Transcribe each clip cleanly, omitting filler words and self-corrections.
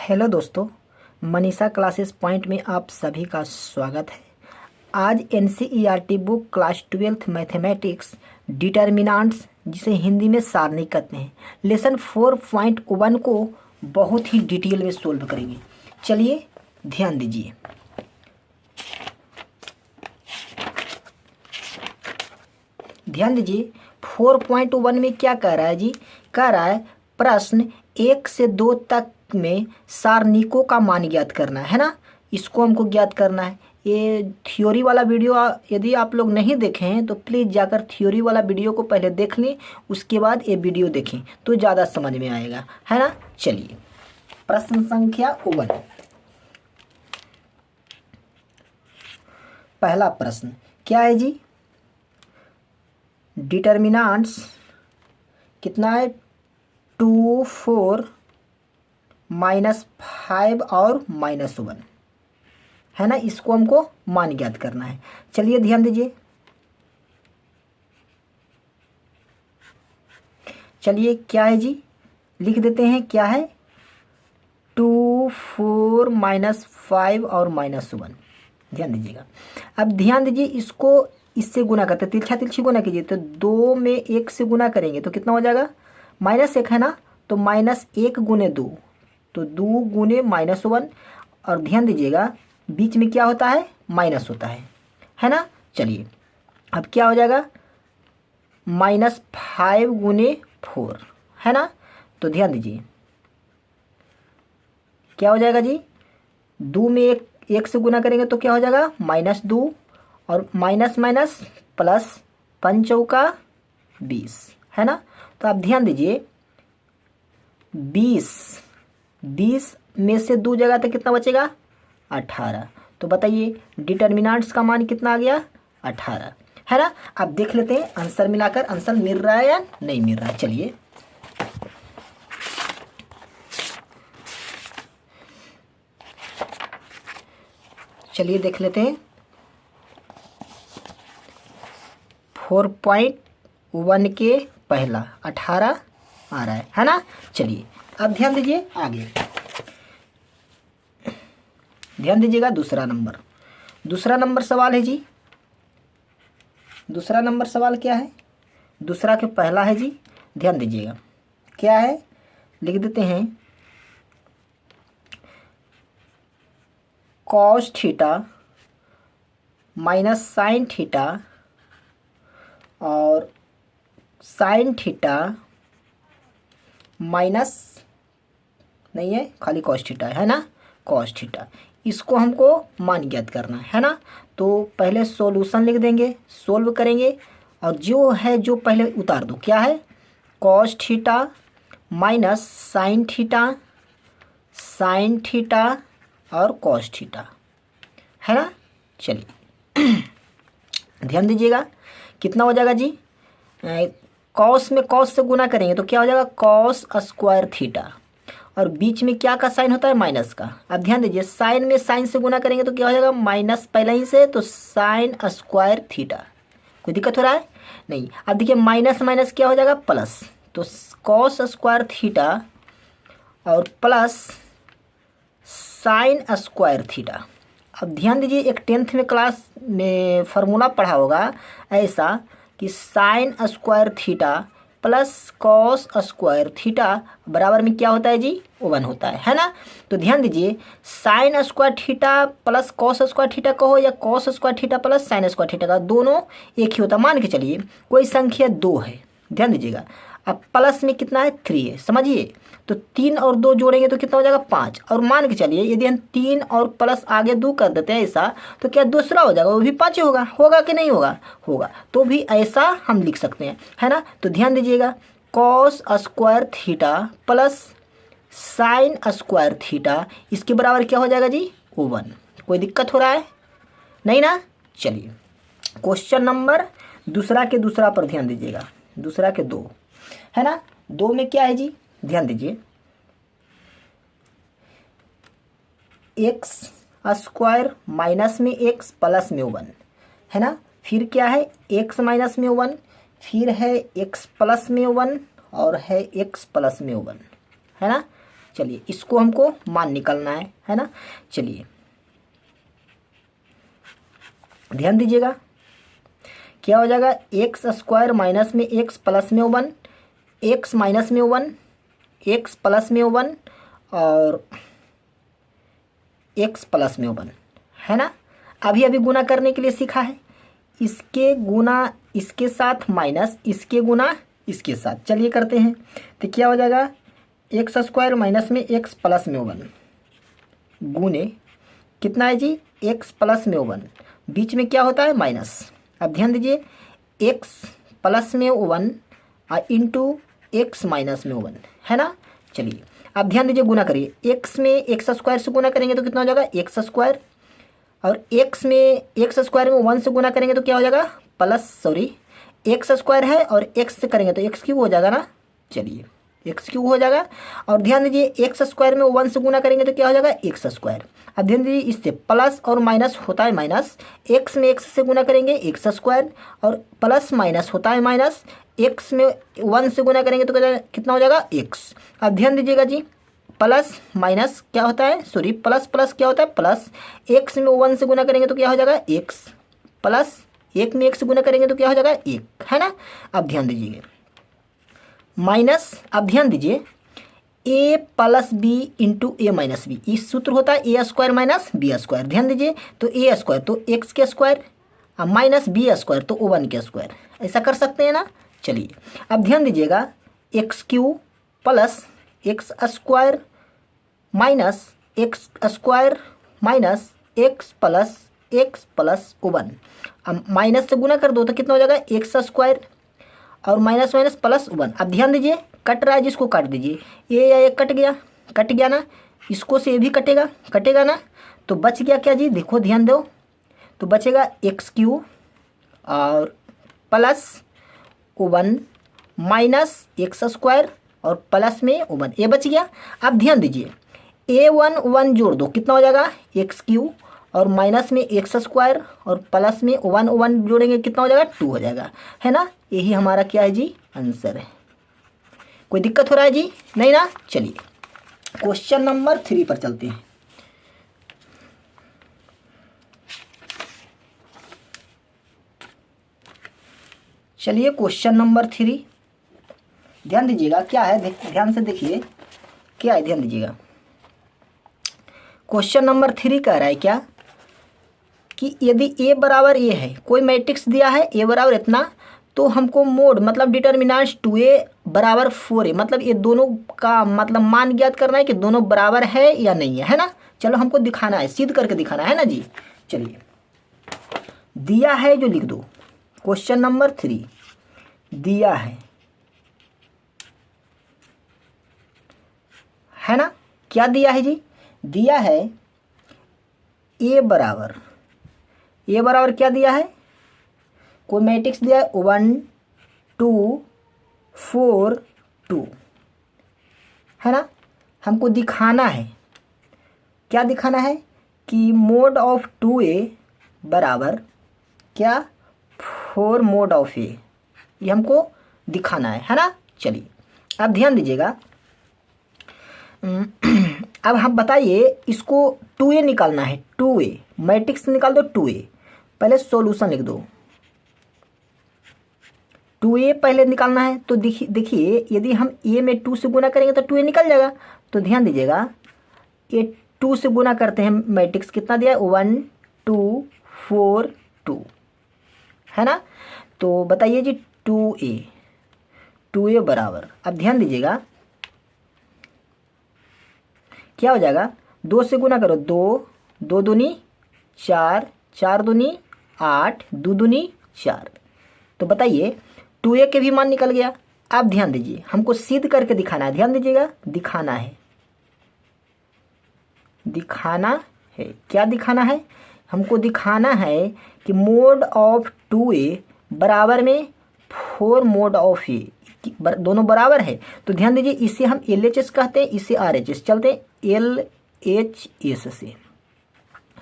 Hello दोस्तों, Manisha classes point में आप सभी का स्वागत है। आज NCERT book class 12th mathematics determinants, जिसे हिंदी में सारणी कहते हैं, लेसन 4.1 को बहुत ही डिटेल में सोल्व करेंगे। चलिए ध्यान दीजिए। ध्यान दीजिए 4.1 में क्या कह रहा है जी? कह रहा है प्रश्न 1 से 2 तक में सारणिकों का मान ज्ञात करना है ना। इसको हमको ज्ञात करना है। ये थ्योरी वाला वीडियो यदि आप लोग नहीं देखे हैं तो प्लीज़ जाकर थ्योरी वाला वीडियो को पहले देख लें, उसके बाद ये वीडियो देखें तो ज़्यादा समझ में आएगा, है ना। चलिए प्रश्न संख्या 1। पहला प्रश्न क्या है जी? डिटर्मिनेंट्स कितना है? 2, 4, -5 और -1 है ना। इसको हमको मान ज्ञात करना है। चलिए ध्यान दीजिए। चलिए क्या है जी, लिख देते हैं। क्या है? 2, 4, -5 और -1। ध्यान दीजिएगा। अब ध्यान दीजिए, इसको इससे गुना करते हैं, तिरछा तिरछी गुना कीजिए तो 2 में 1 से गुना करेंगे तो कितना हो जाएगा? -1 है ना, तो -1 गुने 2 तो 2 गुने -1। और ध्यान दीजिएगा बीच में क्या होता है? माइनस होता है ना। चलिए अब क्या हो जाएगा? -5 गुने 4 है ना। तो ध्यान दीजिए क्या हो जाएगा जी? 2 में 1 से गुना करेंगे तो क्या हो जाएगा? -2 और माइनस माइनस प्लस, 5 चौका 20 है ना। तो आप ध्यान दीजिए 20 में से 2 जगह तक कितना बचेगा? 18। तो बताइए डिटर्मिनेंट्स का मान कितना आ गया? 18 है ना। अब देख लेते हैं आंसर मिलाकर, आंसर मिल रहा है या नहीं मिल रहा है। चलिए देख लेते हैं। 4.1 के पहला 18 आ रहा है ना। चलिए अब ध्यान दीजिए आगे। ध्यान दीजिएगा दूसरा नंबर सवाल है जी। दूसरा नंबर सवाल क्या है? दूसरा के पहला है जी। ध्यान दीजिएगा क्या है, लिख देते हैं। cos theta minus sine theta और साइन थीटा माइनस नहीं है, खाली cos थीटा है ना। cos थीटा, इसको हमको मान ज्ञात करना है ना। तो पहले सॉल्यूशन लिख देंगे, सोल्व करेंगे और जो है जो पहले उतार दो। क्या है? cos theta minus sine theta और cos थीटा है ना। चलिए ध्यान दीजिएगा कितना हो जाएगा जी? cos में cos से गुना करेंगे तो क्या हो जाएगा? cos स्क्वायर थीटा और बीच में क्या का साइन होता है? माइनस का। अब ध्यान दीजिए साइन में साइन से गुना करेंगे तो क्या हो जाएगा? माइनस पहले ही से, तो साइन स्क्वायर थीटा। कोई दिक्कत हो रहा है? नहीं। अब देखिए माइनस माइनस क्या हो जाएगा? प्लस, तो cos स्क्वायर थीटा और प्लस साइन स्क्वायर थीटा। अब ध्यान दीजिए एक 10th में क्लास में फार्मूला पढ़ा होगा ऐसा कि sine square theta plus cos square theta बराबर में क्या होता है जी? 1 होता है ना। तो ध्यान दीजिए sine square theta plus cos square theta कहो या cos square theta plus sine square theta का, दोनों एक ही होता है। मान के चलिए कोई संख्या 2 है, ध्यान दीजिएगा। अब प्लस में कितना है? 3 है, समझिए। तो 3 और 2 जोड़ेंगे तो कितना हो जाएगा? 5। और मान के चलिए यदि हम 3 और प्लस आगे 2 कर देते हैं ऐसा, तो क्या दूसरा हो जाएगा? वो भी 5 होगा कि नहीं होगा? होगा। तो भी ऐसा हम लिख सकते हैं, है ना। तो ध्यान दीजिएगा cos square theta plus sine square theta, इसके बराबर क्या हो जाएगा जी? 1। कोई दिक्कत हो रहा है? नहीं ना। चलिए क्वेश्चन नंबर दूसरा पर ध्यान दीजिएगा। दूसरा के 2 है ना। 2 में क्या है जी? ध्यान दीजिए एक्स स्क्वायर माइनस में एक्स प्लस में 1 है ना। फिर क्या है? एक्स माइनस में 1, फिर है एक्स प्लस में 1 और है एक्स प्लस में 1 है ना। चलिए इसको हमको मान निकालना है ना। चलिए ध्यान दीजिएगा क्या हो जाएगा, एक्स स्क्वायर माइनस में एक्स प्लस में 1, एक्स माइनस में 1, एक्स प्लस में 1 और एक्स प्लस में 1 है ना। अभी अभी गुना करने के लिए सीखा है, इसके गुना इसके साथ माइनस इसके गुना इसके साथ। चलिए करते हैं, तो क्या हो जाएगा, एक्स स्क्वायर माइनस में एक्स प्लस में 1 गुने कितना है जी, एक्स प्लस में 1, बीच में क्या होता है माइनस। अब ध्यान दीजिए एक्स प्लस में 1 इंटू एक्स माइनस में 1 है ना। चलिए अब ध्यान दीजिए गुना करिए, एक्स में एक्स स्क्वायर से गुना करेंगे तो कितना हो जाएगा एक्स स्क्वायर, और एक्स में एक्स स्क्वायर में 1 से गुना करेंगे तो क्या हो जाएगा एक्स स्क्वायर है और एक्स से करेंगे तो एक्स क्यूब हो जाएगा ना। चलिए एक्स क्यूब हो जाएगा, और ध्यान दीजिए एक्स स्क्वायर में 1 से गुना करेंगे तो क्या हो जाएगा एक्स स्क्वायर। अब ध्यान दीजिए इससे प्लस और माइनस होता है माइनस, एक्स में एक्स से गुना करेंगे एक्स स्क्वायर और प्लस माइनस होता है माइनस, एक्स में 1 से गुना करेंगे तो कितना हो जाएगा एक्स। अब ध्यान दीजिएगा जी प्लस माइनस क्या होता है, प्लस प्लस क्या होता है प्लस, एक्स में 1 से गुना करेंगे तो क्या हो जाएगा एक्स, प्लस एक में एक से गुना करेंगे तो क्या हो जाएगा एक है ना। अब ध्यान दीजिए माइनस, अब ध्यान दीजिए ए प्लस बी इंटू ए माइनस बी, इस सूत्र होता है ए स्क्वायर माइनस बी स्क्वायर। ध्यान दीजिए तो ए स्क्वायर तो एक्स के स्क्वायर माइनस बी स्क्वायर तो 1 के स्क्वायर, ऐसा कर सकते हैं ना। चलिए अब ध्यान दीजिएगा x Q plus x square minus x square minus x plus 1, अब माइनस से गुना कर दो तो कितना हो जाएगा एक्स स्क्वायर और माइनस माइनस प्लस 1। अब ध्यान दीजिए कट रहा है जिसको काट दीजिए, ये या एक कट गया ना, इसको से ये भी कटेगा ना, तो बच गया क्या जी, देखो ध्यान दो, तो बचेगा एक्स क्यू और प्लस 1 माइनस एक्स स्क्वायर और प्लस में 1, ये बच गया। अब ध्यान दीजिए A1 जोड़ दो कितना हो जाएगा एक्स क्यू और माइनस में एक्स स्क्वायर और प्लस में 1 जोड़ेंगे कितना हो जाएगा 2 हो जाएगा है ना। यही हमारा क्या है जी आंसर है। कोई दिक्कत हो रहा है जी, नहीं ना। चलिए क्वेश्चन नंबर 3 पर चलते हैं। चलिए क्वेश्चन नंबर 3 ध्यान दीजिएगा क्या है, ध्यान से देखिए क्या है, ध्यान दीजिएगा। क्वेश्चन नंबर 3 कह रहा है क्या कि यदि a बराबर a है, कोई मैट्रिक्स दिया है a बराबर इतना, तो हमको मोड मतलब डिटर्मिनेंट्स 2a बराबर 4a, मतलब ये दोनों का मतलब मान ज्ञात करना है कि दोनों बराबर है या नहीं है ना। चलो हमको दिखाना है, सिद्ध करके दिखाना है ना जी। चलिए दिया है जो लिख दो, क्वेश्चन नंबर 3 दिया है ना। क्या दिया है जी, दिया है a बराबर क्या दिया है, कोई मैट्रिक्स दिया है 1 2 4 2 है ना। हमको दिखाना है, क्या दिखाना है कि मोड ऑफ 2a बराबर क्या 4 मोड ऑफ a, ये हमको दिखाना है ना। चलिए अब ध्यान दीजिएगा, अब हम बताइए इसको 2a निकालना है, 2a मैट्रिक्स निकाल दो 2a, पहले सॉल्यूशन लिख दो, 2a पहले निकालना है। तो देखिए यदि हम a में 2 से गुना करेंगे तो 2a निकल जाएगा। तो ध्यान दीजिएगा ये 2 से गुना करते हैं, मैट्रिक्स कितना दिया है 1 2 4 2 है ना। तो बताइए जी 2a बराबर, अब ध्यान दीजिएगा क्या हो जाएगा, 2 से गुना करो 2 2 दूनी 4 4 दूनी 8 2 दूनी 4, तो बताइए 2a के भी मान निकल गया। अब ध्यान दीजिए हमको सिद्ध करके दिखाना है, ध्यान दीजिएगा दिखाना है, क्या दिखाना है, हमको दिखाना है कि मोड ऑफ 2a बराबर में 4 मोड ऑफ a, दोनों बराबर है। तो ध्यान दीजिए इसे हम LHS कहते हैं, इसे RHS, चलते हैं LHS से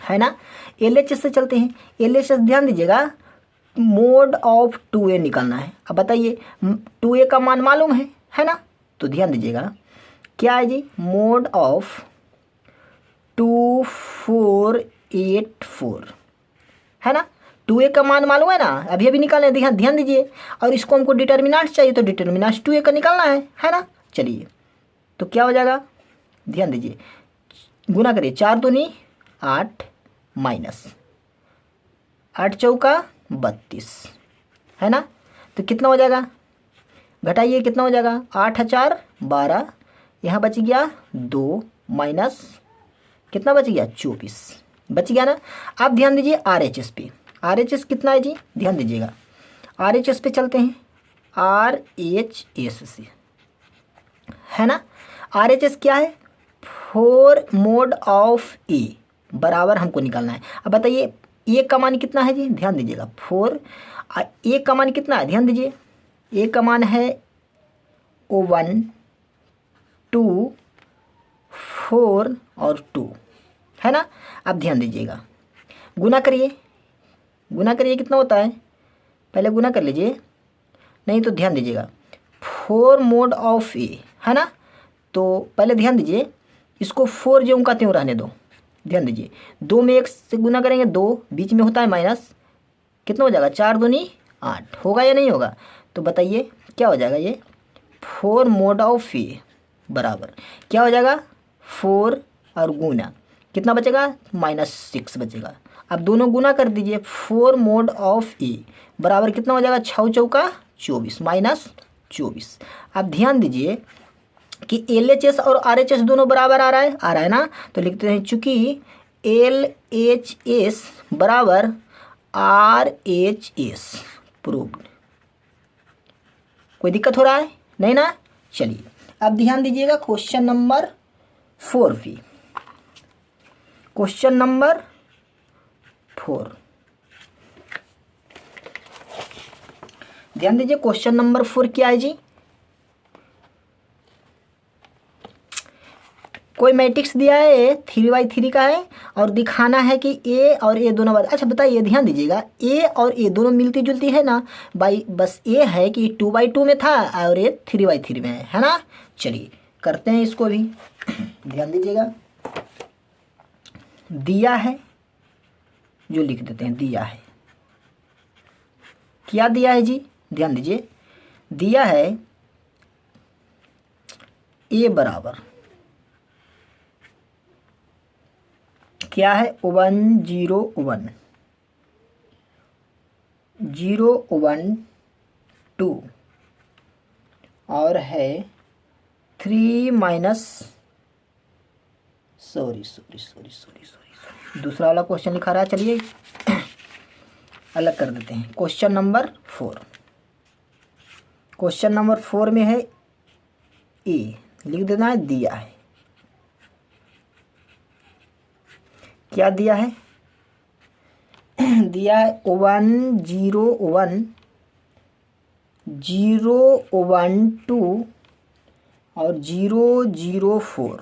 है ना, LHS से चलते हैं। LHS ध्यान दीजिएगा मोड ऑफ 2a निकालना है। अब बताइए 2a का मान मालूम है ना। तो ध्यान दीजिएगा क्या है जी, मोड ऑफ 2484 है ना। 2a का मान मालूम है ना, अभी अभी निकालना है, ध्यान दीजिए। और इसको हमको डिटर्मिनेंट चाहिए, तो डिटर्मिनेंट 2a का निकालना है ना। चलिए तो क्या हो जाएगा, ध्यान दीजिए, गुना करिए, 4 दूनी 8 माइनस 8 चौका 32 है ना। तो कितना हो जाएगा, घटाइए कितना हो जाएगा, 8 4 12, यहाँ बच गया 2 माइनस कितना बच गया 24 बच गया ना। आप ध्यान दीजिए RHS पे, RHS कितना है जी, ध्यान दीजिएगा, RHS पे चलते हैं, RHS से है ना। RHS क्या है, 4 मोड ऑफ ए बराबर हमको निकालना है। अब बताइए ए का मान कितना है जी, ध्यान दीजिएगा 4, ए का मान कितना है, ध्यान दीजिए, ए का मान है 1 2 4 और 2 है ना। अब ध्यान दीजिएगा, गुना करिए, गुना करिए कितना होता है, पहले गुना कर लीजिए, नहीं तो ध्यान दीजिएगा 4 मोड ऑफ ए है ना। तो पहले ध्यान दीजिए, इसको 4 ज्यों का त्यों रहने दो, ध्यान दीजिए, 2 में 1 से गुना करेंगे 2, बीच में होता है माइनस, कितना हो जाएगा 4 दूनी 8, होगा या नहीं होगा। तो बताइए क्या हो जाएगा, ये 4 मोड ऑफ ए बराबर क्या हो जाएगा 4 और गुना कितना बचेगा -6 बचेगा। अब दोनों गुना कर दीजिए, 4 मोड ऑफ ए बराबर कितना हो जाएगा 6 चौका 24 -24। अब ध्यान दीजिए कि LHS और RHS दोनों बराबर आ रहा है ना। तो लिखते हैं चूंकि LHS बराबर RHS प्रूव्ड। कोई दिक्कत हो रहा है नहीं ना। चलिए अब ध्यान दीजिएगा क्वेश्चन नंबर 4 पे, क्वेश्चन नंबर 4 ध्यान दीजिए। क्वेश्चन नंबर 4 क्या है जी, कोई मैट्रिक्स दिया है 3/3 का है और दिखाना है कि ए और ए दोनों बार। अच्छा बताइए ध्यान दीजिएगा, ए और ए दोनों मिलती जुलती है ना भाई, बस ए है कि 2/2 में था और ए 3/3 में है ना। चलिए करते हैं इसको भी, ध्यान दीजिएगा, दिया है जो लिख देते हैं, दिया है, क्या दिया है जी, ध्यान दीजिए, दिया है ए बराबर क्या है 1 0 1 0 1 2 और है 3 माइनस सॉरी दूसरा वाला क्वेश्चन लिखा रहा है। चलिए अलग कर देते हैं। क्वेश्चन नंबर 4, क्वेश्चन नंबर 4 में है ए, लिख देना है, दिया है, क्या दिया है, दिया है 1 0 1 0 1 2 और 0 0 4,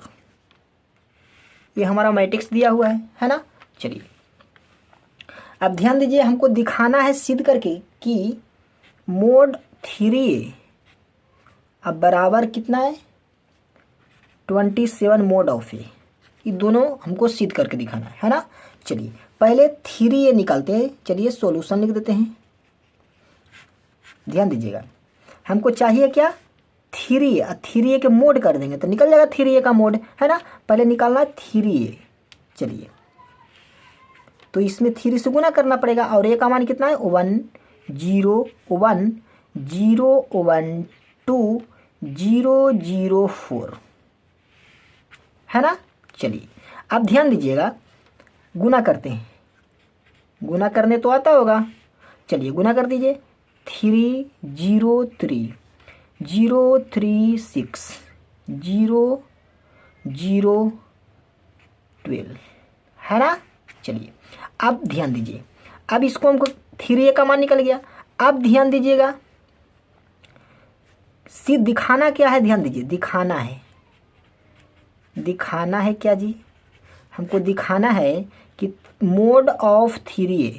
ये हमारा मैट्रिक्स दिया हुआ है ना। चलिए अब ध्यान दीजिए, हमको दिखाना है सिद्ध करके कि मोड 3a अब बराबर कितना है 27 मोड ऑफ ए, ये दोनों हमको सिद्ध करके दिखाना है ना। चलिए पहले 3a निकालते हैं, चलिए सॉल्यूशन लिख देते हैं। ध्यान दीजिएगा, हमको चाहिए क्या 3a, 3a के मोड कर देंगे तो निकल जाएगा 3a का मोड है ना। पहले निकालना 3a, चलिए तो इसमें 3 से गुना करना पड़ेगा और a का मान कितना है 1 0 1 0 1 2 0 0 4 है ना। चलिए अब ध्यान दीजिएगा, गुना करते हैं, गुना करने तो आता होगा, चलिए गुना कर दीजिए 3 0 3 0 3 6 0 0 12 है ना। चलिए अब ध्यान दीजिए, अब इसको हमको 3a का मान निकल गया। अब ध्यान दीजिएगा, सिर्फ दिखाना क्या है, ध्यान दीजिए, दिखाना है क्या जी, हमको दिखाना है कि मोड ऑफ 3a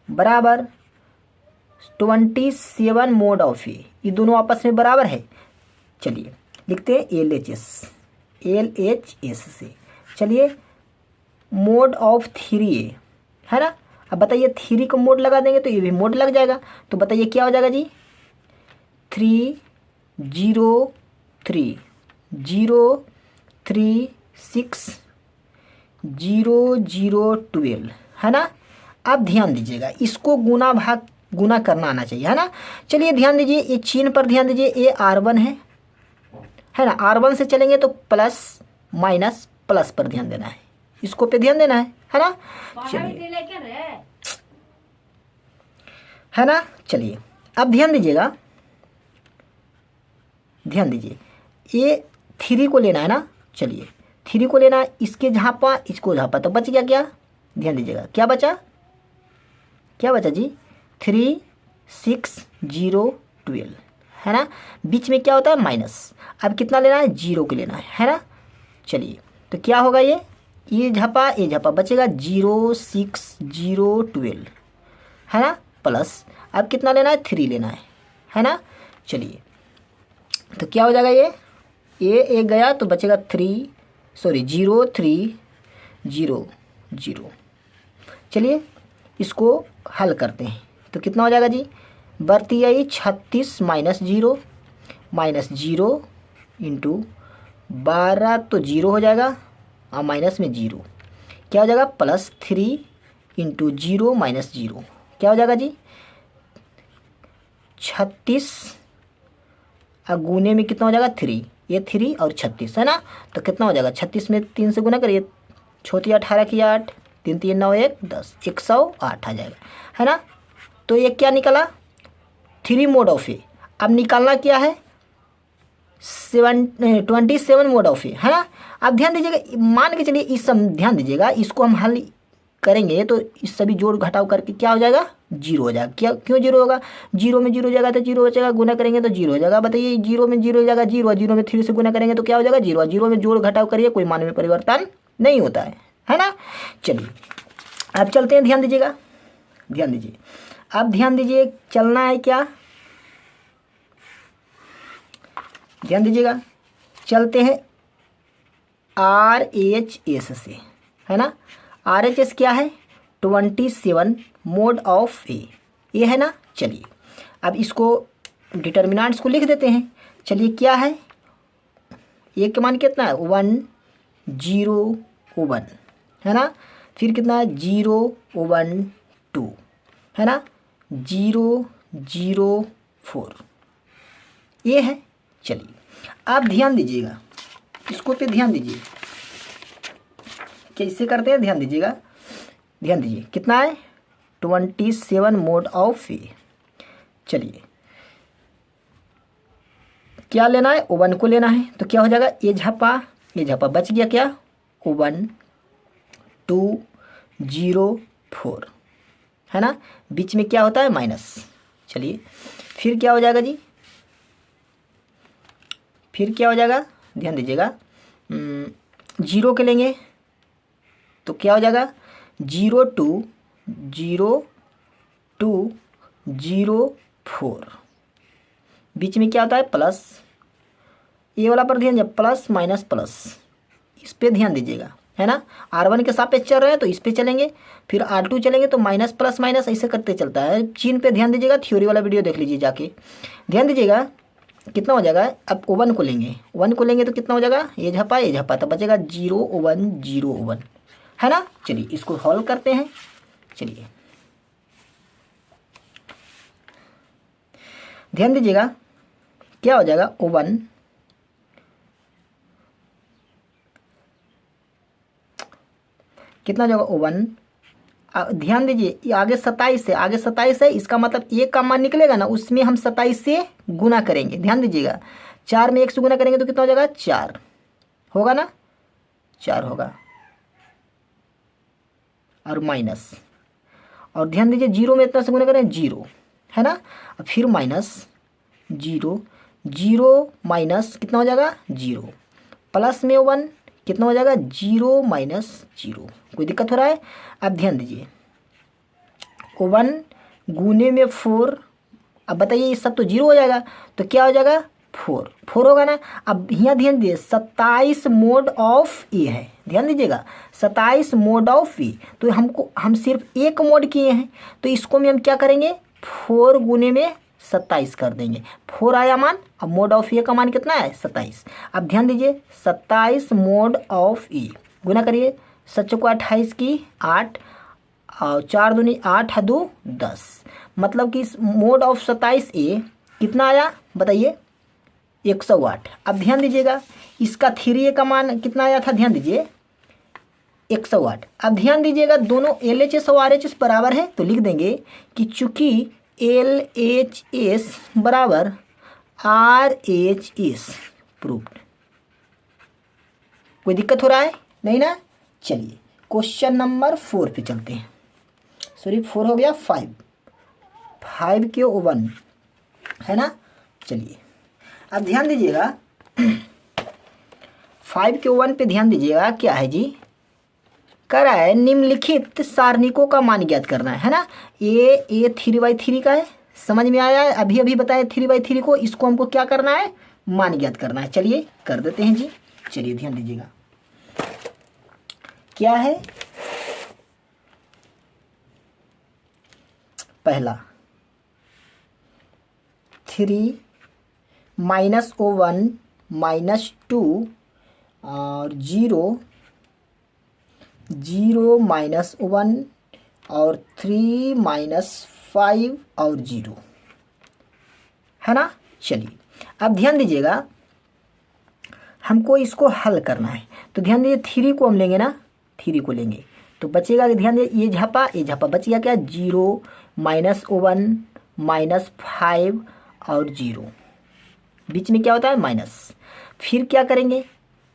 बराबर 27 मोड ऑफ ए, ये दोनों आपस में बराबर है। चलिए लिखते हैं LHS, LHS से। चलिए मोड ऑफ 3A है ना। अब बताइए 3 को मोड लगा देंगे तो ये भी मोड लग जाएगा। तो बताइए क्या हो जाएगा जी, 3 0 3 0 3 6 0 0 12 है ना। अब ध्यान दीजिएगा, इसको गुना करना आना चाहिए है ना। चलिए ध्यान दीजिए, ये चिन्ह पर ध्यान दीजिए, ये R1 है ना। R1 से चलेंगे तो प्लस माइनस प्लस पर ध्यान देना है, इसको पे ध्यान देना है ना। चलिए है ना। चलिए अब ध्यान दीजिएगा, ध्यान दीजिए, ये 3 को लेना है ना। चलिए 3 को लेना है, इसके झापा इसको झापा तो बच गया क्या, ध्यान दीजिएगा क्या बचा, क्या बचा जी, 3 6 0 12 है ना। बीच में क्या होता है माइनस, अब कितना लेना है, 0 को लेना है ना। चलिए तो क्या होगा, ये झपा बचेगा 0 6 0 12 है ना, प्लस अब कितना लेना है, 3 लेना है ना। चलिए तो क्या हो जाएगा, ये एक गया तो बचेगा 0 3 0 0। चलिए इसको हल करते हैं तो कितना हो जाएगा जी, बढ़ती आई 36 माइनस 0 इंटू 12 तो 0 हो जाएगा और माइनस में 0 क्या हो जाएगा, प्लस 3 इंटू 0 माइनस 0 क्या हो जाएगा जी, 36 और गुने में कितना हो जाएगा 3, ये 3 और 36 है ना। तो कितना हो जाएगा, 36 में 3 से गुना करिए, छोटी 18 की 8 3 3 9 1 10 108 आ जाएगा है ना। तो ये क्या निकला, 3 मोड ऑफ ए। अब निकालना क्या है, 27 मोड ऑफ ए है ना। अब ध्यान दीजिएगा, मान के चलिए इस सब ध्यान दीजिएगा, इसको हम हल करेंगे तो इस सभी जोड़ घटाव करके क्या हो जाएगा, 0 हो जाएगा। क्या क्यों 0 होगा, 0 में 0 हो जाएगा तो 0 हो जाएगा, गुना करेंगे तो 0 हो जाएगा। बताइए 0 में 0 हो जाएगा 0, और 0 में 3 से गुना करेंगे तो क्या हो जाएगा 0, और 0 में जोड़ घटाव करिए कोई मान में परिवर्तन नहीं होता है ना। चलिए अब चलते हैं, ध्यान दीजिएगा, ध्यान दीजिए, अब ध्यान दीजिए चलना है क्या, ध्यान दीजिएगा, चलते हैं RHS से है ना। RHS क्या है, 27 मोड ऑफ ए, ये है ना। चलिए अब इसको डिटर्मिनेंट्स को लिख देते हैं। चलिए क्या है, ए के मान कितना है 1 0 1 है ना, फिर कितना है 0 1 2 है ना, 0 0 4 ये है। चलिए आप ध्यान दीजिएगा, इसको पे ध्यान दीजिए कैसे करते हैं, ध्यान दीजिएगा, ध्यान दीजिए कितना है 27 मोड ऑफ ए। चलिए क्या लेना है, 1 को लेना है तो क्या हो जाएगा, ये झपा बच गया क्या, 1 2 0 4 है ना। बीच में क्या होता है माइनस। चलिए फिर क्या हो जाएगा जी, फिर क्या हो जाएगा, ध्यान दीजिएगा, 0 के लेंगे तो क्या हो जाएगा 0 2 0 2 0 4, बीच में क्या होता है प्लस, ये वाला पर ध्यान दीजिए, प्लस माइनस प्लस, इस पे ध्यान दीजिएगा है ना। R1 के सापेक्ष चल रहे हैं तो इस पे चलेंगे, फिर R2 चलेंगे तो माइनस प्लस माइनस ऐसे करते चलता है। चिन्ह पे ध्यान दीजिएगा, थ्योरी वाला वीडियो देख लीजिए जाके, ध्यान दीजिएगा कितना हो जाएगा। अब 1 को लेंगे, 1 को लेंगे तो कितना हो जाएगा, ये झपा तो बचेगा 0 1 0 1 है ना। चलिए इसको हल करते हैं। चलिए ध्यान दीजिएगा क्या हो जाएगा, 1 कितना हो जाएगा 1, ध्यान दीजिए ये आगे 27 है, आगे 27 है, इसका मतलब एक का मान निकलेगा ना, उसमें हम 27 से गुना करेंगे। ध्यान दीजिएगा 4 में 1 से गुना करेंगे तो कितना हो जाएगा 4 होगा ना, 4 होगा और माइनस, और ध्यान दीजिए 0 में इतना से गुना करें 0 है ना, और फिर माइनस 0 0 माइनस कितना हो जाएगा 0, प्लस में 1 कितना हो जाएगा 0 माइनस 0। कोई दिक्कत हो रहा है। अब ध्यान दीजिए 1 गुने में 4, अब बताइए ये सब तो 0 हो जाएगा तो क्या हो जाएगा फोर होगा ना। अब यहाँ ध्यान दीजिए 27 मोड ऑफ ए है, ध्यान दीजिएगा 27 मोड ऑफ ए। तो हम सिर्फ एक मोड किए हैं, तो इसको में हम क्या करेंगे 4 गुने में 27 कर देंगे। 4 आया मान, अब मोड ऑफ ए का मान कितना है 27। अब ध्यान दीजिए 27 मोड ऑफ ए गुना करिए, 7 को 28 की 8 और 4 दूनी 8 है 2 10, मतलब कि मोड ऑफ 27 ए कितना आया बताइए 108। अब ध्यान दीजिएगा इसका 3a का मान कितना आया था, ध्यान दीजिए 108। अब ध्यान दीजिएगा दोनों LHS और RHS बराबर है, तो लिख देंगे कि चूंकि LHS बराबर RHS प्रूव्ड। कोई दिक्कत हो रहा है नहीं ना। चलिए क्वेश्चन नंबर 4 पे चलते हैं। सॉरी 4 हो गया 5 के 1 है ना। चलिए अब ध्यान दीजिएगा 5 के 1 पे ध्यान दीजिएगा क्या है जी, कह रहा है निम्नलिखित सारणिकों का मान ज्ञात करना है ना। ये 3/3 का है, समझ में आया है, अभी अभी बताए 3/3 को, इसको हमको क्या करना है मान ज्ञात करना है। चलिए कर देते हैं जी। चलिए ध्यान दीजिएगा क्या है, पहला 3 -1 -2 और 0 0 -1 और 3 -5 और 0 है ना। चलिए अब ध्यान दीजिएगा हमको इसको हल करना है, तो ध्यान दीजिए 3 को हम लेंगे ना, 3 को लेंगे तो बचेगा कि ध्यान दीजिए ये झापा बच गया क्या 0 -1 -5 और 0, बीच में क्या होता है माइनस। फिर क्या करेंगे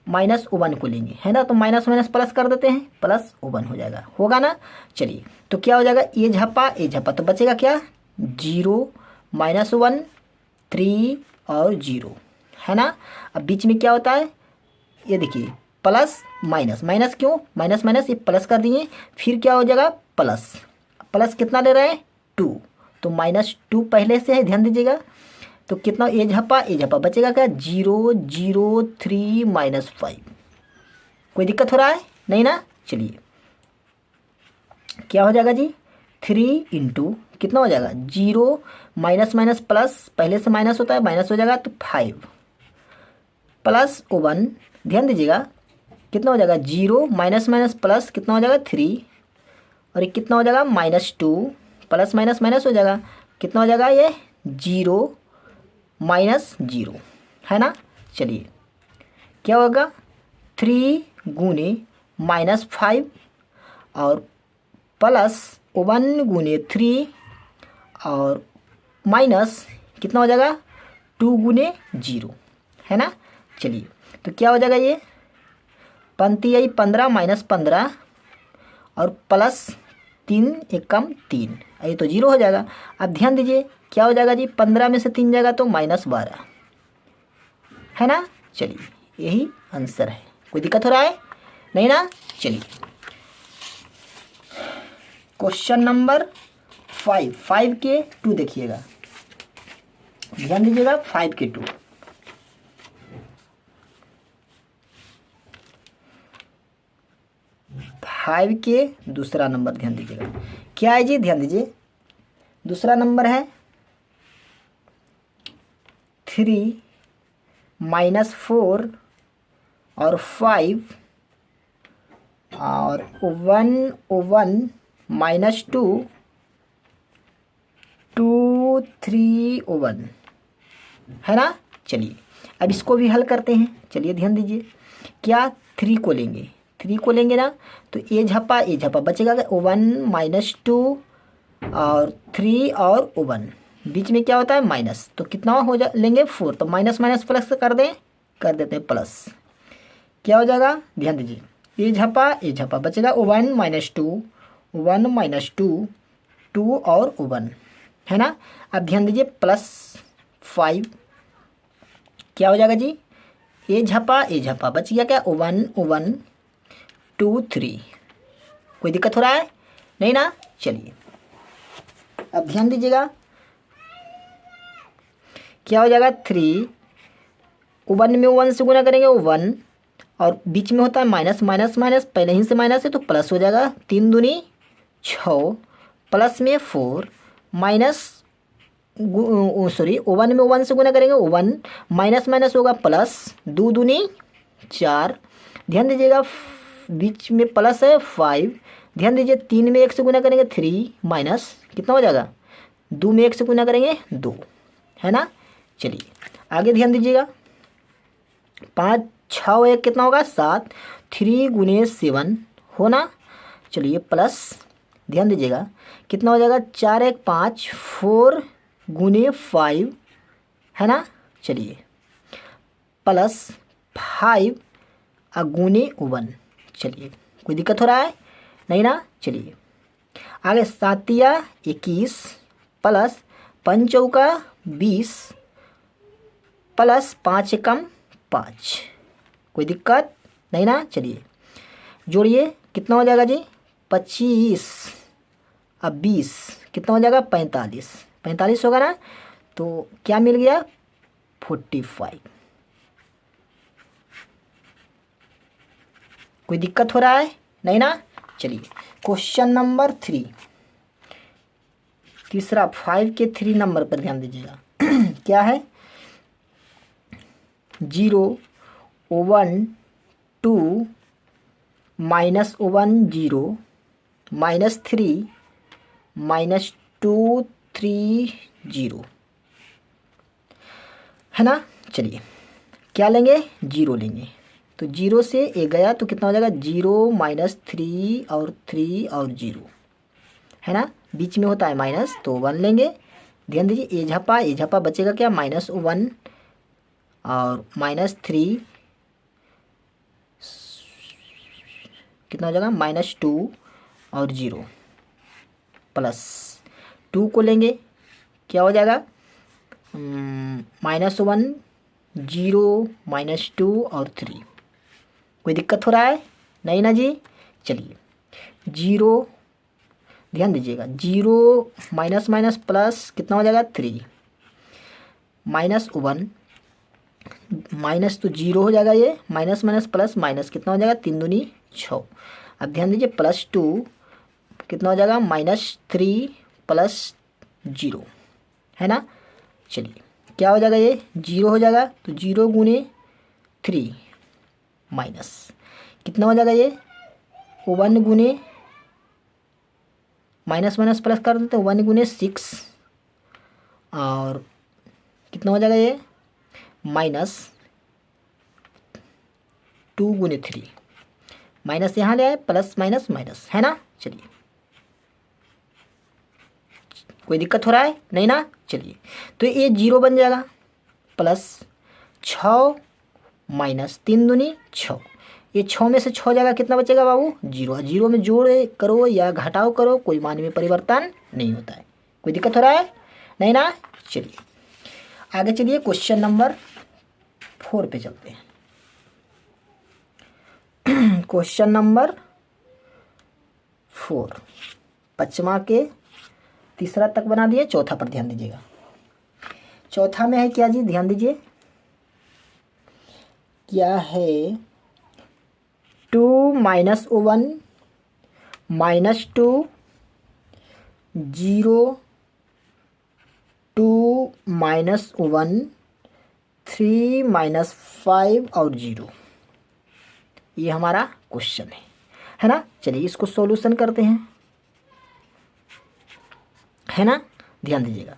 -1 को लेंगे है ना, तो माइनस माइनस प्लस कर देते हैं, +1 हो जाएगा, होगा ना। चलिए तो क्या हो जाएगा ये झापा तो बचेगा क्या 0 -1 3 और 0 है ना। अब बीच में क्या होता है ये देखिए प्लस माइनस क्यों माइनस माइनस, ये प्लस कर दिए, फिर क्या हो जाएगा प्लस कितना ले रहे हैं 2, तो -2 पहले से है, ध्यान दीजिएगा। तो कितना ये झपा बचेगा क्या 0 0 3 -5। कोई दिक्कत हो रहा है नहीं ना। चलिए क्या हो जाएगा जी 3 इंटू कितना हो जाएगा 0 माइनस माइनस प्लस, पहले से माइनस होता है माइनस हो जाएगा, तो 5 +1 ध्यान दीजिएगा कितना हो जाएगा 0 माइनस माइनस प्लस कितना हो जाएगा 3, और ये कितना हो जाएगा -2 प्लस माइनस माइनस हो जाएगा, कितना हो जाएगा ये 0 -0 है ना। चलिए क्या होगा 3 गुने -5 और +1 गुने 3 और माइनस कितना हो जाएगा 2 गुने 0 है ना। चलिए तो क्या हो जाएगा ये पंक्ति आई 15 -15 और +3 एक कम 3, ये तो 0 हो जाएगा। अब ध्यान दीजिए क्या हो जाएगा जी 15 में से 3 जाएगा तो -12 है ना। चलिए यही आंसर है, कोई दिक्कत हो रहा है नहीं ना। चलिए क्वेश्चन नंबर 5 के 2 देखिएगा, ध्यान दीजिएगा 5 के 2 5 के दूसरा नंबर ध्यान दीजिएगा क्या है जी, ध्यान दीजिए दूसरा नंबर है 3 -4 और 5 और 1 -2 2 3 1 है ना। चलिए अब इसको भी हल करते हैं। चलिए ध्यान दीजिए क्या 3 को लेंगे ना, तो ये झपा बचेगा 1 -2 और 3 और 1, बीच में क्या होता है माइनस, तो कितना हो जा लेंगे 4, तो माइनस माइनस प्लस कर देते हैं प्लस, क्या हो जाएगा ध्यान दीजिए ये झपा बचेगा 1 -2 1 -2 और 1 है ना। अब ध्यान दीजिए +5 क्या हो जाएगा जी ये झपा बच गया क्या 1 2 3। कोई दिक्कत हो रहा है नहीं ना। चलिए अब ध्यान दीजिएगा क्या हो जाएगा 3 वन में वन से गुना करेंगे वो वन, और बीच में होता है माइनस माइनस माइनस, पहले ही से माइनस है तो प्लस हो जाएगा, 3 दूनी 6, प्लस में 4 माइनस, सॉरी वन में वन से गुना करेंगे वन, माइनस माइनस होगा प्लस, 2 दूनी 4, ध्यान दीजिएगा बीच में प्लस है 5, ध्यान दीजिए 3 में 1 से गुना करेंगे 3 माइनस कितना हो जाएगा, 2 में 1 से गुना करेंगे 2, है ना। चलिए आगे ध्यान दीजिएगा, 5 6 1 कितना होगा 7, 3 गुने 7 हो ना। चलिए प्लस, ध्यान दीजिएगा कितना हो जाएगा, 4 1 5, 4 गुने 5 है ना। चलिए प्लस 5 गुने 1, चलिए कोई दिक्कत हो रहा है नहीं ना। चलिए आगे 7 या 21 प्लस 5 चौका 20 प्लस 5 एकम 5, कोई दिक्कत नहीं ना। चलिए जोड़िए कितना हो जाएगा जी, 25 अब 20 कितना हो जाएगा 45, 45 होगा ना, तो क्या मिल गया 45। कोई दिक्कत हो रहा है नहीं ना। चलिए क्वेश्चन नंबर 3, तीसरा 5 के 3 नंबर पर ध्यान दीजिएगा क्या है, 0 1 2 -1 0 -3 -2 3 0 है ना। चलिए क्या लेंगे, 0 लेंगे, तो 0 से ए गया तो कितना हो जाएगा 0 -3 और 3 और 0 है ना, बीच में होता है माइनस तो 1 लेंगे। ध्यान दीजिए ए झपा बचेगा क्या, -1 और -3 कितना हो जाएगा -2 और 0 प्लस 2 को लेंगे क्या हो जाएगा -1 0 -2 और 3। कोई दिक्कत हो रहा है नहीं ना जी। चलिए 0, ध्यान दीजिएगा 0 माइनस माइनस प्लस कितना हो जाएगा 3, -1 माइनस तो 0 हो जाएगा, ये माइनस माइनस प्लस माइनस कितना हो जाएगा 3 दूनी 6। अब ध्यान दीजिए +2 कितना हो जाएगा -3 + 0 है ना। चलिए क्या हो जाएगा, ये 0 हो जाएगा, तो 0 गुने 3 माइनस कितना हो जाएगा, ये 1 गुने माइनस माइनस प्लस कर देते हैं 1 गुने 6 और कितना हो जाएगा, ये -2 गुने 3, माइनस यहाँ ले आए प्लस माइनस माइनस है ना। चलिए कोई दिक्कत हो रहा है नहीं ना। चलिए तो ये 0 बन जाएगा, +6 -3 दूनी 6, ये 6 में से 6 जाएगा कितना बचेगा बाबू 0, 0 में जोड़ करो या घटाव करो कोई मान में परिवर्तन नहीं होता है। कोई दिक्कत हो रहा है नहीं ना। चलिए आगे चलिए क्वेश्चन नंबर 4 पे चलते हैं। क्वेश्चन नंबर 4 5वां के तीसरा तक बना दिए, चौथा पर ध्यान दीजिएगा। चौथा में है क्या जी, ध्यान दीजिए क्या है 2 - 1 -2 0 2 - 1 3 -5 और 0, ये हमारा क्वेश्चन है ना। चलिए इसको सॉल्यूशन करते हैं है ना। ध्यान दीजिएगा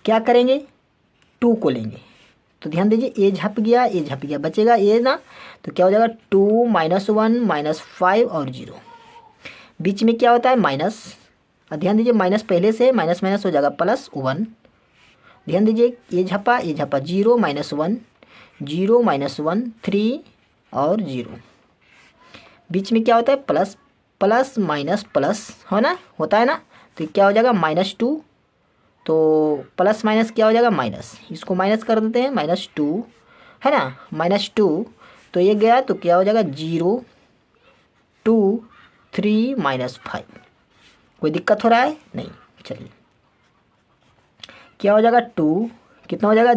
क्या करेंगे, 2 को लेंगे तो ध्यान दीजिए ए झप गया बचेगा ए ना, तो क्या हो जाएगा 2 -1 -5 और 0, बीच में क्या होता है माइनस, और ध्यान दीजिए माइनस पहले से माइनस माइनस हो जाएगा +1। ध्यान दीजिए ए झपा 0 -1 0 -1 3 और 0, बीच में क्या होता है प्लस प्लस माइनस प्लस है ना, होता है ना, तो क्या हो जाएगा -2, तो प्लस माइनस क्या हो जाएगा माइनस, इसको माइनस कर देते हैं -2 है ना, -2 तो ये गया तो क्या हो जाएगा 0 2 3 -5। कोई दिक्कत हो रहा है नहीं। चलिए क्या हो जाएगा 2 कितना हो जाएगा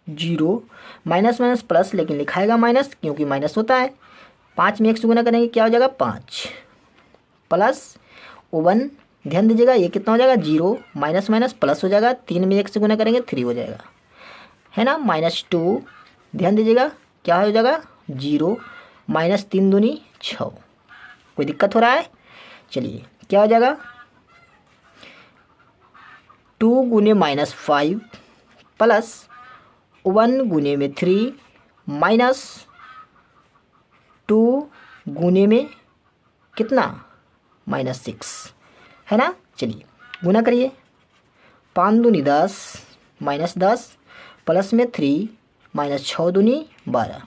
जीरो, माइनस माइनस प्लस, लेकिन लिखाएगा माइनस क्योंकि माइनस होता है। 5 में 1 से गुना करेंगे क्या हो जाएगा 5, प्लस 1, ध्यान दीजिएगा ये कितना हो जाएगा 0, माइनस माइनस प्लस हो जाएगा, 3 में 1 से गुना करेंगे 3 हो जाएगा, है ना, -2, ध्यान दीजिएगा क्या हो जाएगा 0, माइनस 3 दूनी 6। कोई दिक्कत हो रहा है? चलिए क्या हो जाएगा 2 गुने -5 प्लस 1 गुने में 3 माइनस 2 गुने में कितना -6, है ना। चलिए गुना करिए, 5 दूनी 10 -10 प्लस में 3 माइनस 6 दूनी 12,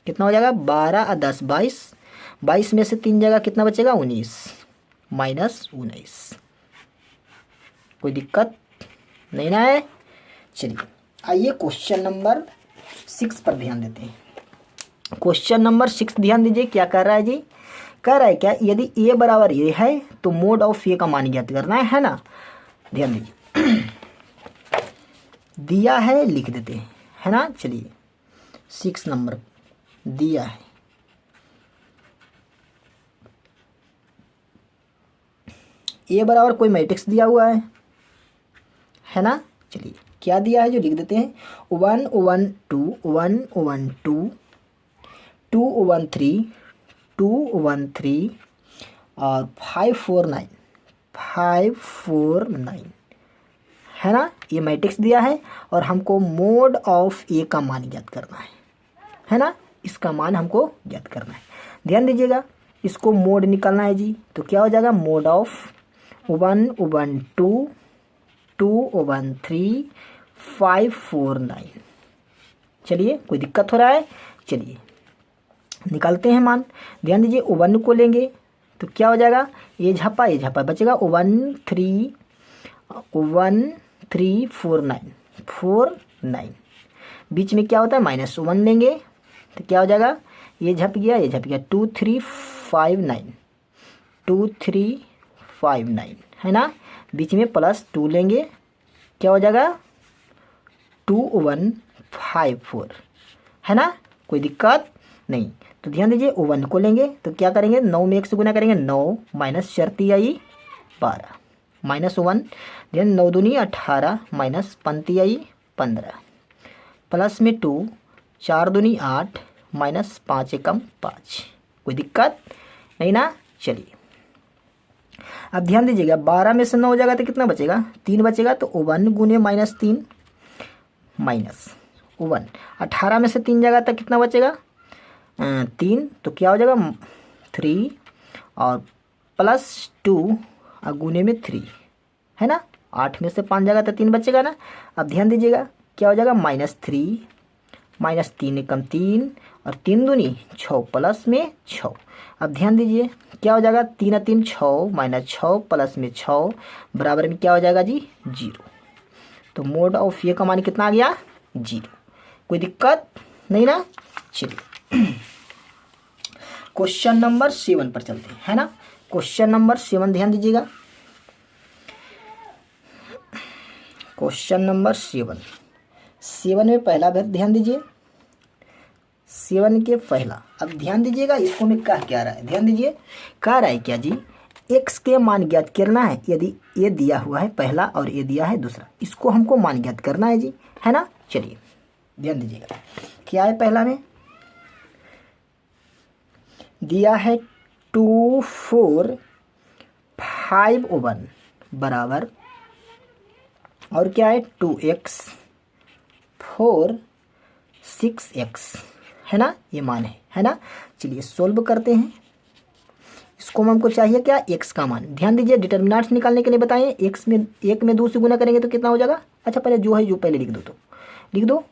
कितना हो जाएगा 12 और 10 22, 22 में से 3 जगह कितना बचेगा 19, -19। कोई दिक्कत नहीं ना है? चलिए आइए क्वेश्चन नंबर 6 पर ध्यान देते हैं। क्वेश्चन नंबर 6 ध्यान दीजिए क्या कर रहा है जी, कह रहा है क्या, यदि a बराबर a है तो मोड ऑफ a का मान ज्ञात करना है ना। ध्यान दीजिए दिया है लिख देते हैं, है ना। चलिए 6 नंबर दिया है, a बराबर कोई मैट्रिक्स दिया हुआ है ना। चलिए क्या दिया है जो लिख देते हैं, 1 1 2 1 1 2 2 1 3 2 1 3 और 5 4 9 5 4 9, है ना। ये मैट्रिक्स दिया है और हमको मोड ऑफ ए का मान ज्ञात करना है ना। इसका मान हमको ज्ञात करना है। ध्यान दीजिएगा इसको मोड निकालना है जी, तो क्या हो जाएगा मोड ऑफ 1 1 2 2 1 3 5 4 9। चलिए कोई दिक्कत हो रहा है? चलिए निकालते हैं मान। ध्यान दीजिए 1 को लेंगे तो क्या हो जाएगा, ये झापा बचेगा 1 3 4 9 4 9, बीच में क्या होता है -1 लेंगे तो क्या हो जाएगा, ये झप गया 2 3 5 9 2 3 5 9, है ना। बीच में +2 लेंगे क्या हो जाएगा 2 1 5 4, है ना। कोई दिक्कत नहीं। तो ध्यान दीजिए 1 को लेंगे तो क्या करेंगे 9 में 1 से गुना करेंगे 9 माइनस 4 आई 12 -1, ध्यान 9 दूनी 18 माइनस 5 आई 15 प्लस में 2 4 दूनी 8 माइनस 5 एकम 5। कोई दिक्कत नहीं ना। चलिए अब ध्यान दीजिएगा 12 में से 9 हो जाएगा तो कितना बचेगा 3 बचेगा, तो 1 गुने -3 -1, 18 में से 3 जाएगा तो कितना बचेगा 3, तो क्या हो जाएगा 3 और +2 और गुने में 3, है ना। 8 में से 5 जाएगा तो 3 बचेगा ना। अब ध्यान दीजिएगा क्या हो जाएगा -3 -3 एकम 3 और 3 दूनी 6 प्लस में 6। अब ध्यान दीजिए क्या हो जाएगा 3 और 3 6 -6 प्लस में 6 बराबर में क्या हो जाएगा जी 0। तो मोड ऑफ ये का मान कितना आ गया 0। कोई दिक्कत नहीं ना। चलिए क्वेश्चन नंबर 7 पर चलते हैं, है ना। क्वेश्चन नंबर 7 ध्यान दीजिएगा, क्वेश्चन नंबर 7 में पहला भेद ध्यान दीजिए, 7 के पहला। अब ध्यान दीजिएगा इसको में कह क्या रहा है, ध्यान दीजिए कह रहा है क्या जी x के मान ज्ञात करना है। यदि ये दिया हुआ है पहला और ये दिया है दूसरा, इसको हमको मान ज्ञात करना है जी, है ना। चलिए ध्यान दीजिएगा क्या है, पहला में दिया है 2 4 5 1 बराबर और क्या है 2x 4 6x, है ना। ये मान है ना। चलिए सोल्व करते हैं इसको। हमको चाहिए क्या x का मान। ध्यान दीजिए डिटर्मिनेंट्स निकालने के लिए बताएं, x में 1 में 2 से गुना करेंगे तो कितना हो जाएगा। अच्छा पहले जो है जो पहले लिख दो, तो लिख दो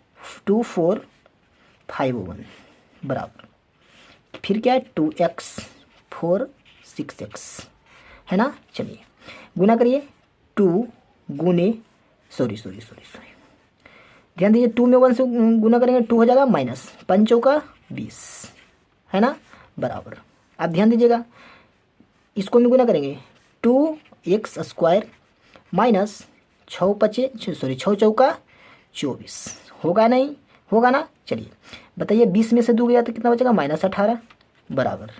2 4 5 1 बराबर फिर क्या है 2x 4 6x, है ना। चलिए गुना करिए 2 गुने सॉरी ध्यान दीजिए 2 में 1 से गुना करेंगे 2 हो जाएगा -5 चौका 20, है ना बराबर। अब ध्यान दीजिएगा इसको में गुना करेंगे 2x स्क्वायर माइनस 6 चौका 24 होगा नहीं, होगा ना। चलिए बताइए 20 में से 2 गया तो कितना बचेगा -18 बराबर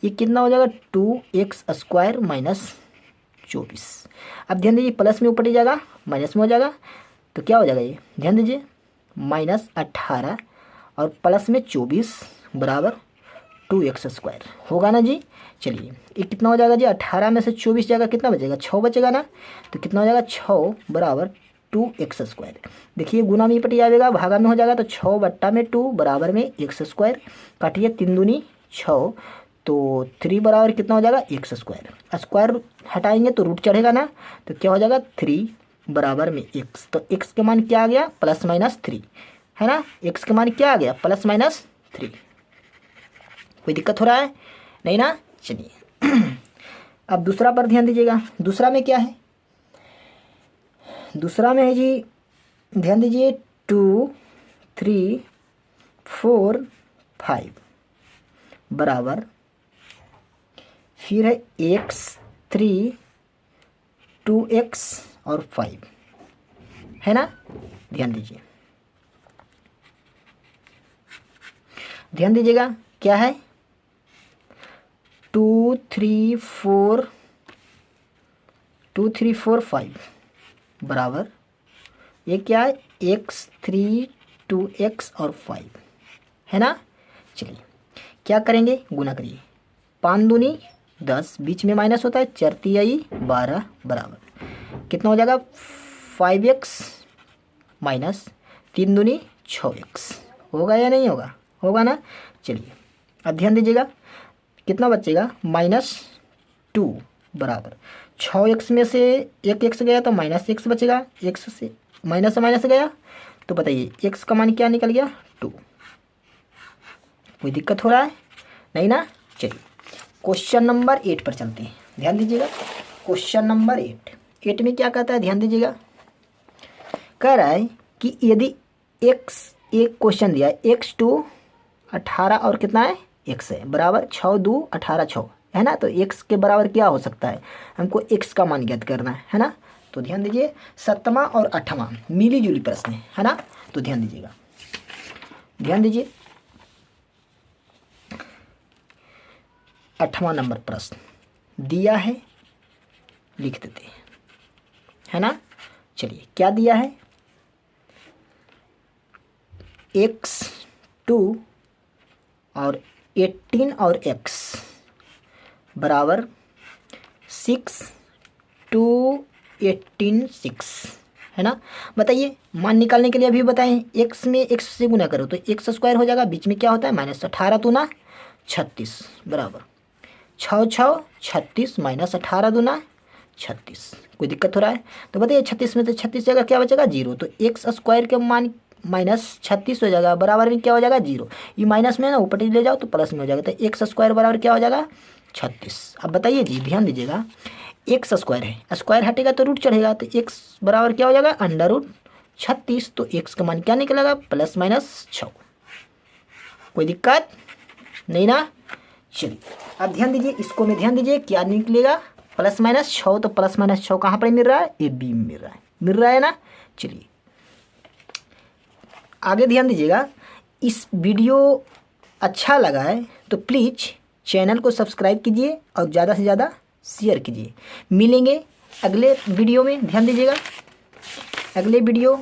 ये कितना हो जाएगा 2x² -24। अब ध्यान दीजिए प्लस में ऊपर जाएगा माइनस में हो जाएगा तो क्या हो जाएगा ये ध्यान दीजिए -18 और प्लस में 24 बराबर 2x² होगा ना जी। चलिए ये कितना हो जाएगा जी 18 में से 24 जाएगा कितना बचेगा 6 बचेगा ना। तो कितना हो जाएगा 6 बराबर 2x²। देखिए गुना में पट जाएगा भागा में हो जाएगा तो 6/2 बराबर में x²। काटिए 3 दूनी 6 तो 3 बराबर कितना हो जाएगा x²। स्क्वायर हटाएंगे तो रूट चढ़ेगा ना तो क्या हो जाएगा 3 बराबर में x। तो x के मान क्या आ गया +-3 है ना। x के मान क्या आ गया +-3। कोई दिक्कत हो रहा है नहीं ना। चलिए अब दूसरा पर ध्यान दीजिएगा। दूसरा में क्या है दूसरा में है जी ध्यान दीजिए 2 3 4 5 बराबर फिर है x 3 2x और 5 है ना। ध्यान दीजिएगा क्या है 2 3 4 5 बराबर ये क्या है x 3 2x और 5 है ना। चलिए क्या करेंगे गुना करिए 5 दूनी 10 बीच में माइनस होता है 4 तिहाई 12 बराबर कितना हो जाएगा 5x -3 दूनी 6x होगा या नहीं होगा होगा ना। चलिए अब ध्यान दीजिएगा कितना बचेगा -2 बराबर 6x में से 1x गया तो -x बचेगा। x से माइनस गया तो बताइए x का मान क्या निकल गया 2। कोई दिक्कत हो रहा है नहीं ना। चलिए क्वेश्चन नंबर 8 पर चलते हैं। ध्यान दीजिएगा क्वेश्चन नंबर 8 में क्या कहता है ध्यान दीजिएगा। कह रहा है कि यदि x एक क्वेश्चन दिया है x2 18 और कितना है x है बराबर 6 2 18 6 है ना। तो x के बराबर क्या हो सकता है हमको x का मान ज्ञात करना है ना। तो ध्यान दीजिए 7वां और 8वां मिली जुली प्रश्न है ना। तो ध्यान दीजिए 8वां नंबर प्रश्न दिया है लिख देते है ना। चलिए क्या दिया है x2 और 18 और x बराबर 6 2 18 6 है ना। बताइए मान निकालने के लिए अभी बताएं x में x से गुना करो तो x² हो जाएगा बीच में क्या होता है -18 दूना 36 बराबर 6 6 36 -18 दूना 36। कोई दिक्कत हो रहा है तो बताइए 36 में से 36 जगह क्या बचेगा 0 तो x² के मान -36 हो जाएगा बराबर में क्या हो जाएगा 0। ये माइनस में ना ऊपर ले जाओ तो प्लस में हो जाएगा तो x² बराबर क्या हो जाएगा 36। अब बताइए जी ध्यान दीजिएगा x² है स्क्वायर हटेगा तो रूट चढ़ेगा तो x बराबर क्या हो जाएगा √36 तो x का मान क्या निकलेगा +-6। कोई दिक्कत नहीं ना। चलिए अब ध्यान दीजिए इसको में ध्यान दीजिए क्या निकलेगा +-6 तो +-6 कहाँ पर मिल रहा है ए बी में मिल रहा है ना। चलिए आगे ध्यान दीजिएगा इस वीडियो अच्छा लगा है तो प्लीज़ चैनल को सब्सक्राइब कीजिए और ज़्यादा से ज़्यादा शेयर कीजिए। मिलेंगे अगले वीडियो में। ध्यान दीजिएगा अगले वीडियो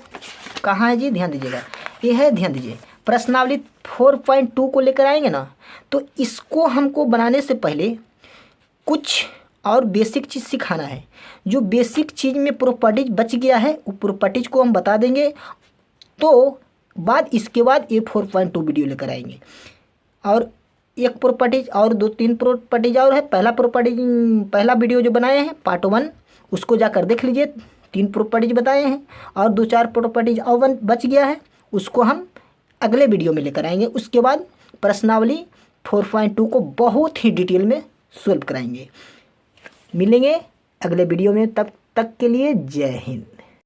कहाँ है जी ध्यान दीजिएगा ये है ध्यान दीजिए प्रश्नावली 4.2 को लेकर आएंगे ना। तो इसको हमको बनाने से पहले कुछ और बेसिक चीज़ सिखाना है। जो बेसिक चीज़ में प्रॉपर्टीज बच गया है वो प्रॉपर्टीज को हम बता देंगे तो इसके बाद ये 4.2 वीडियो लेकर आएंगे। और एक प्रॉपर्टीज और 2-3 प्रॉपर्टीज और है। पहला वीडियो जो बनाए हैं पार्ट 1 उसको जाकर देख लीजिए 3 प्रॉपर्टीज बताए हैं और 2-4 प्रॉपर्टीज और बच गया है उसको हम अगले वीडियो में लेकर आएंगे। उसके बाद प्रश्नावली 4.2 को बहुत ही डिटेल में सॉल्व कराएंगे। मिलेंगे अगले वीडियो में तब तक के लिए जय हिंद।